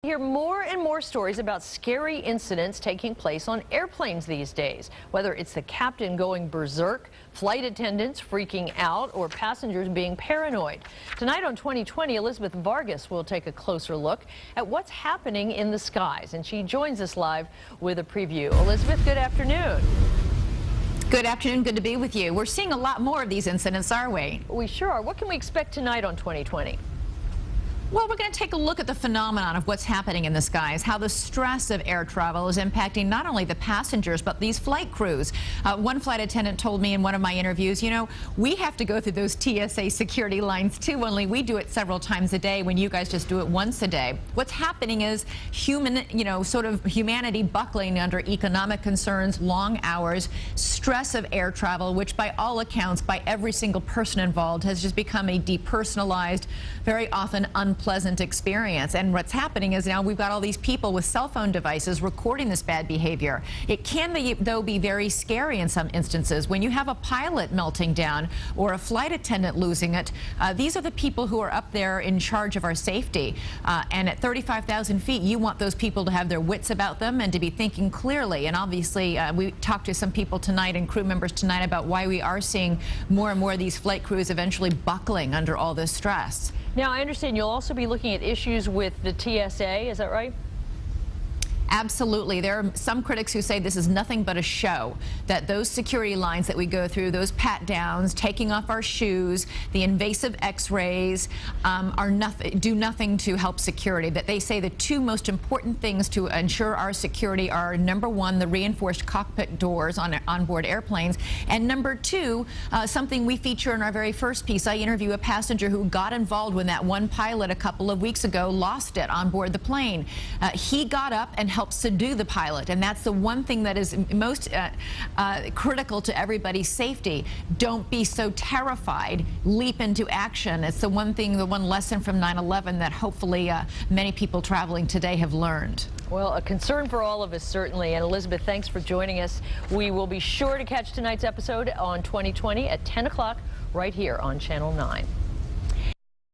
Hear more and more stories about scary incidents taking place on airplanes these days, whether it's the captain going berserk, flight attendants freaking out, or passengers being paranoid. Tonight on 2020, Elizabeth Vargas will take a closer look at what's happening in the skies, and she joins us live with a preview. Elizabeth, good afternoon. Good afternoon. Good to be with you. We're seeing a lot more of these incidents, are we? We sure are. What can we expect tonight on 2020? Well, we're going to take a look at the phenomenon of what's happening in the skies, how the stress of air travel is impacting not only the passengers, but these flight crews. One flight attendant told me in one of my interviews, you know, we have to go through those TSA security lines too, only we do it several times a day when you guys just do it once a day. What's happening is sort of humanity buckling under economic concerns, long hours, stress of air travel, which by all accounts, by every single person involved, has just become a depersonalized, very often unpleasant experience. And what's happening is now we've got all these people with cell phone devices recording this bad behavior. It can be, though, be very scary in some instances. When you have a pilot melting down or a flight attendant losing it, these are the people who are up there in charge of our safety. And at 35,000 feet, you want those people to have their wits about them and to be thinking clearly. And obviously, we talked to some people tonight and crew members tonight about why we are seeing more and more of these flight crews eventually buckling under all this stress. Now, I understand you'll also be looking at issues with the TSA, is that right? Absolutely. There are some critics who say this is nothing but a show, that those security lines that we go through, those pat downs, taking off our shoes, the invasive x-rays do nothing to help security. That they say the two most important things to ensure our security are, number one, the reinforced cockpit doors on onboard airplanes, and number two, something we feature in our very first piece. I interview a passenger who got involved when that one pilot a couple of weeks ago lost it on board the plane. He got up and help subdue the pilot, and that's the one thing that is most critical to everybody's safety. Don't be so terrified. Leap into action. It's the one thing, the one lesson from 9/11 that hopefully many people traveling today have learned. Well, a concern for all of us, certainly. And Elizabeth, thanks for joining us. We will be sure to catch tonight's episode on 2020 at 10 o'clock right here on Channel 9.